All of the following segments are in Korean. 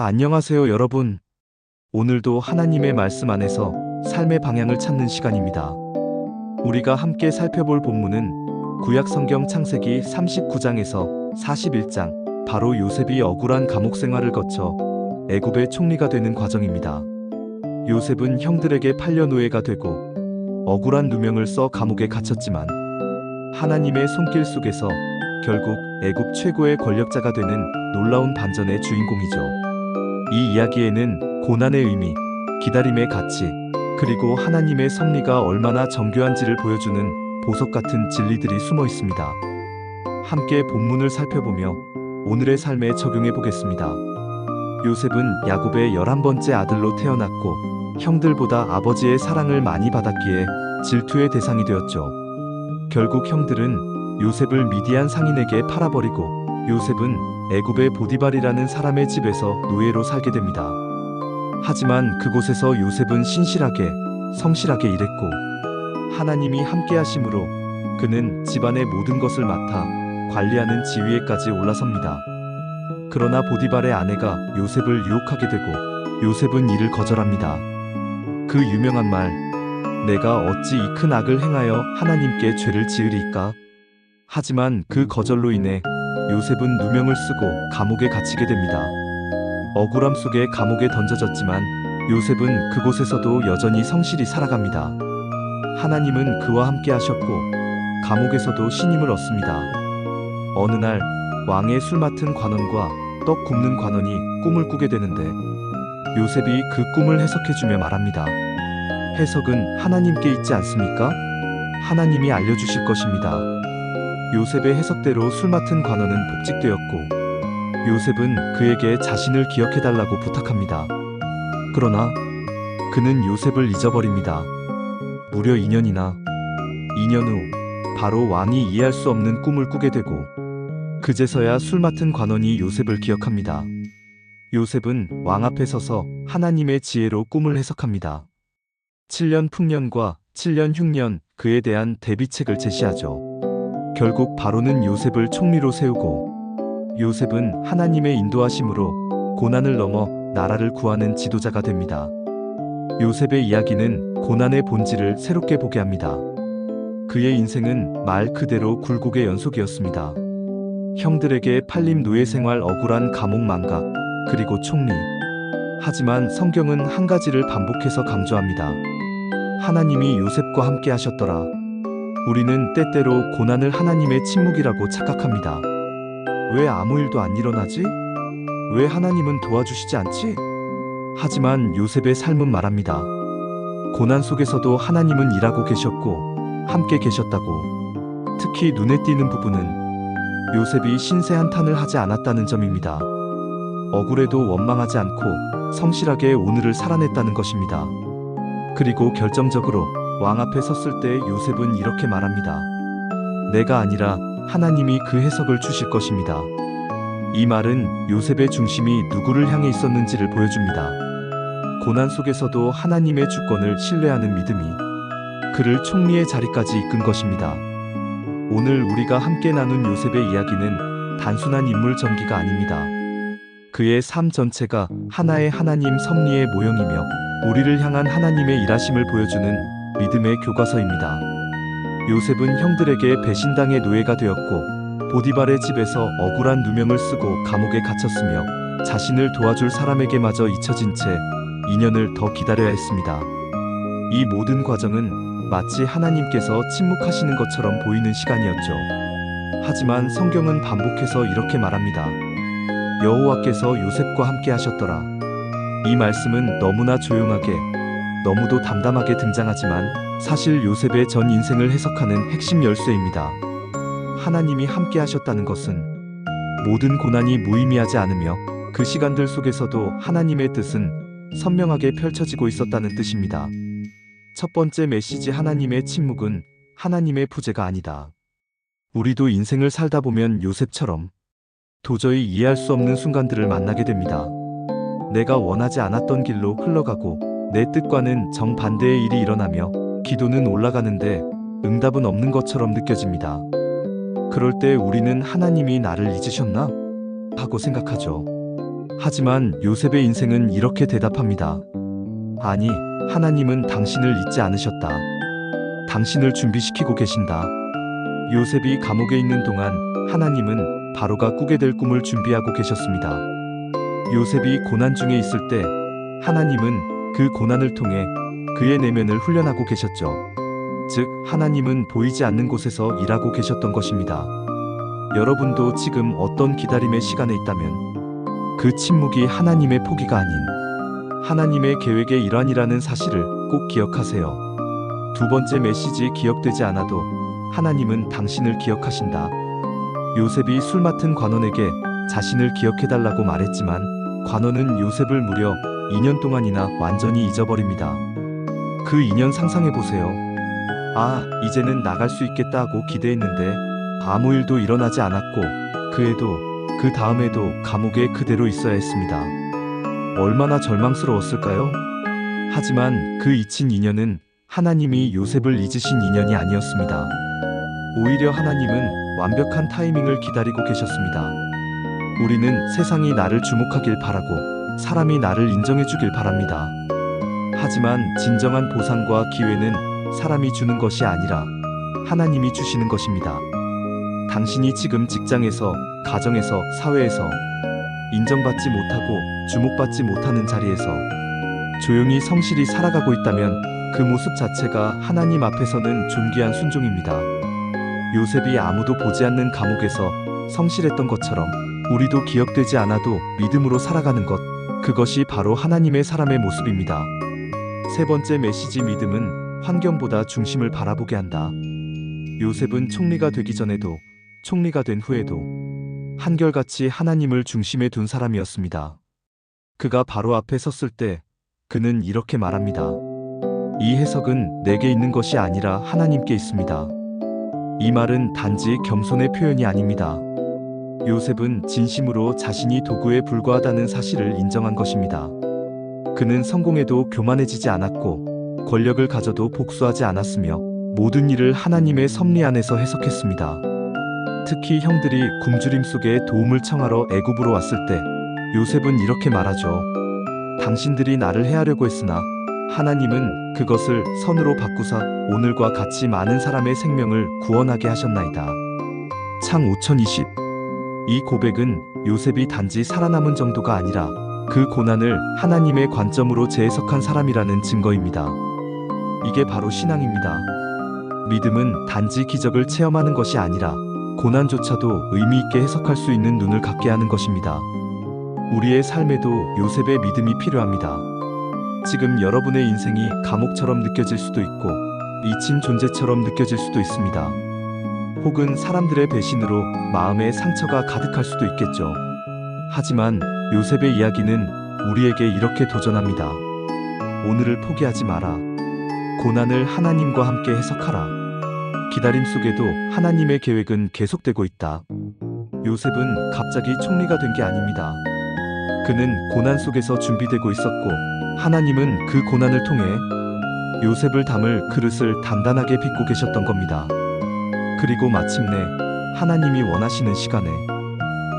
안녕하세요, 여러분. 오늘도 하나님의 말씀 안에서 삶의 방향을 찾는 시간입니다. 우리가 함께 살펴볼 본문은 구약 성경 창세기 39장에서 41장, 바로 요셉이 억울한 감옥 생활을 거쳐 애굽의 총리가 되는 과정입니다. 요셉은 형들에게 팔려 노예가 되고 억울한 누명을 써 감옥에 갇혔지만 하나님의 손길 속에서 결국 애굽 최고의 권력자가 되는 놀라운 반전의 주인공이죠. 이 이야기에는 고난의 의미, 기다림의 가치, 그리고 하나님의 섭리가 얼마나 정교한지를 보여주는 보석 같은 진리들이 숨어 있습니다. 함께 본문을 살펴보며 오늘의 삶에 적용해 보겠습니다. 요셉은 야곱의 11번째 아들로 태어났고 형들보다 아버지의 사랑을 많이 받았기에 질투의 대상이 되었죠. 결국 형들은 요셉을 미디안 상인에게 팔아버리고 요셉은 애굽의 보디발이라는 사람의 집에서 노예로 살게 됩니다. 하지만 그곳에서 요셉은 신실하게, 성실하게 일했고 하나님이 함께 하심으로 그는 집안의 모든 것을 맡아 관리하는 지위에까지 올라섭니다. 그러나 보디발의 아내가 요셉을 유혹하게 되고 요셉은 이를 거절합니다. 그 유명한 말, 내가 어찌 이 큰 악을 행하여 하나님께 죄를 지으리까? 하지만 그 거절로 인해 요셉은 누명을 쓰고 감옥에 갇히게 됩니다. 억울함 속에 감옥에 던져졌지만 요셉은 그곳에서도 여전히 성실히 살아갑니다. 하나님은 그와 함께 하셨고 감옥에서도 신임을 얻습니다. 어느 날 왕의 술 맡은 관원과 떡 굽는 관원이 꿈을 꾸게 되는데 요셉이 그 꿈을 해석해주며 말합니다. 해석은 하나님께 있지 않습니까? 하나님이 알려주실 것입니다. 요셉의 해석대로 술 맡은 관원은 복직되었고 요셉은 그에게 자신을 기억해달라고 부탁합니다. 그러나 그는 요셉을 잊어버립니다. 무려 2년이나. 2년 후 바로 왕이 이해할 수 없는 꿈을 꾸게 되고 그제서야 술 맡은 관원이 요셉을 기억합니다. 요셉은 왕 앞에 서서 하나님의 지혜로 꿈을 해석합니다. 7년 풍년과 7년 흉년, 그에 대한 대비책을 제시하죠. 결국 바로는 요셉을 총리로 세우고 요셉은 하나님의 인도하심으로 고난을 넘어 나라를 구하는 지도자가 됩니다. 요셉의 이야기는 고난의 본질을 새롭게 보게 합니다. 그의 인생은 말 그대로 굴곡의 연속이었습니다. 형들에게 팔림 노예 생활, 억울한 감옥 망각, 그리고 총리. 하지만 성경은 한 가지를 반복해서 강조합니다. 하나님이 요셉과 함께 하셨더라. 우리는 때때로 고난을 하나님의 침묵이라고 착각합니다. 왜 아무 일도 안 일어나지? 왜 하나님은 도와주시지 않지? 하지만 요셉의 삶은 말합니다. 고난 속에서도 하나님은 일하고 계셨고 함께 계셨다고. 특히 눈에 띄는 부분은 요셉이 신세 한탄을 하지 않았다는 점입니다. 억울해도 원망하지 않고 성실하게 오늘을 살아냈다는 것입니다. 그리고 결정적으로 왕 앞에 섰을 때 요셉은 이렇게 말합니다. 내가 아니라 하나님이 그 해석을 주실 것입니다. 이 말은 요셉의 중심이 누구를 향해 있었는지를 보여줍니다. 고난 속에서도 하나님의 주권을 신뢰하는 믿음이 그를 총리의 자리까지 이끈 것입니다. 오늘 우리가 함께 나눈 요셉의 이야기는 단순한 인물 전기가 아닙니다. 그의 삶 전체가 하나의 하나님 섭리의 모형이며 우리를 향한 하나님의 일하심을 보여주는 믿음의 교과서입니다. 요셉은 형들에게 배신당의 노예가 되었고 보디발의 집에서 억울한 누명을 쓰고 감옥에 갇혔으며 자신을 도와줄 사람에게마저 잊혀진 채 2년을 더 기다려야 했습니다. 이 모든 과정은 마치 하나님께서 침묵하시는 것처럼 보이는 시간이었죠. 하지만 성경은 반복해서 이렇게 말합니다. 여호와께서 요셉과 함께 하셨더라. 이 말씀은 너무나 조용하게, 너무도 담담하게 등장하지만 사실 요셉의 전 인생을 해석하는 핵심 열쇠입니다. 하나님이 함께 하셨다는 것은 모든 고난이 무의미하지 않으며 그 시간들 속에서도 하나님의 뜻은 선명하게 펼쳐지고 있었다는 뜻입니다. 첫 번째 메시지, 하나님의 침묵은 하나님의 부재가 아니다. 우리도 인생을 살다 보면 요셉처럼 도저히 이해할 수 없는 순간들을 만나게 됩니다. 내가 원하지 않았던 길로 흘러가고 내 뜻과는 정반대의 일이 일어나며 기도는 올라가는데 응답은 없는 것처럼 느껴집니다. 그럴 때 우리는 하나님이 나를 잊으셨나? 하고 생각하죠. 하지만 요셉의 인생은 이렇게 대답합니다. 아니, 하나님은 당신을 잊지 않으셨다. 당신을 준비시키고 계신다. 요셉이 감옥에 있는 동안 하나님은 바로가 꾸게 될 꿈을 준비하고 계셨습니다. 요셉이 고난 중에 있을 때 하나님은 그 고난을 통해 그의 내면을 훈련하고 계셨죠. 즉, 하나님은 보이지 않는 곳에서 일하고 계셨던 것입니다. 여러분도 지금 어떤 기다림의 시간에 있다면 그 침묵이 하나님의 포기가 아닌 하나님의 계획의 일환이라는 사실을 꼭 기억하세요. 두 번째 메시지, 기억되지 않아도 하나님은 당신을 기억하신다. 요셉이 술 맡은 관원에게 자신을 기억해달라고 말했지만 관원은 요셉을 무려 2년 동안이나 완전히 잊어버립니다. 그 2년 상상해보세요. 아, 이제는 나갈 수 있겠다 하고 기대했는데 아무 일도 일어나지 않았고 그 해도 그 다음에도 감옥에 그대로 있어야 했습니다. 얼마나 절망스러웠을까요? 하지만 그 잊힌 인연은 하나님이 요셉을 잊으신 인연이 아니었습니다. 오히려 하나님은 완벽한 타이밍을 기다리고 계셨습니다. 우리는 세상이 나를 주목하길 바라고 사람이 나를 인정해주길 바랍니다. 하지만 진정한 보상과 기회는 사람이 주는 것이 아니라 하나님이 주시는 것입니다. 당신이 지금 직장에서, 가정에서, 사회에서 인정받지 못하고 주목받지 못하는 자리에서 조용히 성실히 살아가고 있다면 그 모습 자체가 하나님 앞에서는 존귀한 순종입니다. 요셉이 아무도 보지 않는 감옥에서 성실했던 것처럼 우리도 기억되지 않아도 믿음으로 살아가는 것, 그것이 바로 하나님의 사람의 모습입니다. 세 번째 메시지, 믿음은 환경보다 중심을 바라보게 한다. 요셉은 총리가 되기 전에도 총리가 된 후에도 한결같이 하나님을 중심에 둔 사람이었습니다. 그가 바로 앞에 섰을 때 그는 이렇게 말합니다. 이 해석은 내게 있는 것이 아니라 하나님께 있습니다. 이 말은 단지 겸손의 표현이 아닙니다. 요셉은 진심으로 자신이 도구에 불과하다는 사실을 인정한 것입니다. 그는 성공해도 교만해지지 않았고 권력을 가져도 복수하지 않았으며 모든 일을 하나님의 섭리 안에서 해석했습니다. 특히 형들이 굶주림 속에 도움을 청하러 애굽으로 왔을 때 요셉은 이렇게 말하죠. 당신들이 나를 해하려고 했으나 하나님은 그것을 선으로 바꾸사 오늘과 같이 많은 사람의 생명을 구원하게 하셨나이다. 창 5020. 이 고백은 요셉이 단지 살아남은 정도가 아니라 그 고난을 하나님의 관점으로 재해석한 사람이라는 증거입니다. 이게 바로 신앙입니다. 믿음은 단지 기적을 체험하는 것이 아니라 고난조차도 의미 있게 해석할 수 있는 눈을 갖게 하는 것입니다. 우리의 삶에도 요셉의 믿음이 필요합니다. 지금 여러분의 인생이 감옥처럼 느껴질 수도 있고 잊힌 존재처럼 느껴질 수도 있습니다. 혹은 사람들의 배신으로 마음에 상처가 가득할 수도 있겠죠. 하지만 요셉의 이야기는 우리에게 이렇게 도전합니다. 오늘을 포기하지 마라. 고난을 하나님과 함께 해석하라. 기다림 속에도 하나님의 계획은 계속되고 있다. 요셉은 갑자기 총리가 된 게 아닙니다. 그는 고난 속에서 준비되고 있었고 하나님은 그 고난을 통해 요셉을 담을 그릇을 단단하게 빚고 계셨던 겁니다. 그리고 마침내 하나님이 원하시는 시간에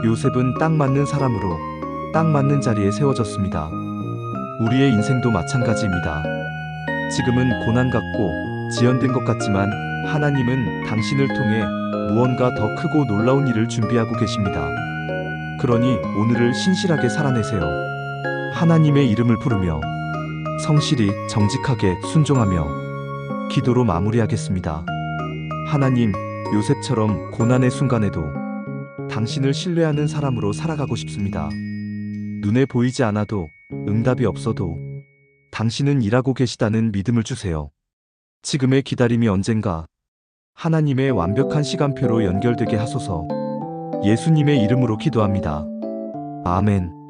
요셉은 딱 맞는 사람으로 딱 맞는 자리에 세워졌습니다. 우리의 인생도 마찬가지입니다. 지금은 고난 같고 지연된 것 같지만 하나님은 당신을 통해 무언가 더 크고 놀라운 일을 준비하고 계십니다. 그러니 오늘을 신실하게 살아내세요. 하나님의 이름을 부르며 성실히 정직하게 순종하며 기도로 마무리하겠습니다. 하나님, 요셉처럼 고난의 순간에도 당신을 신뢰하는 사람으로 살아가고 싶습니다. 눈에 보이지 않아도 응답이 없어도 당신은 일하고 계시다는 믿음을 주세요. 지금의 기다림이 언젠가 하나님의 완벽한 시간표로 연결되게 하소서. 예수님의 이름으로 기도합니다. 아멘.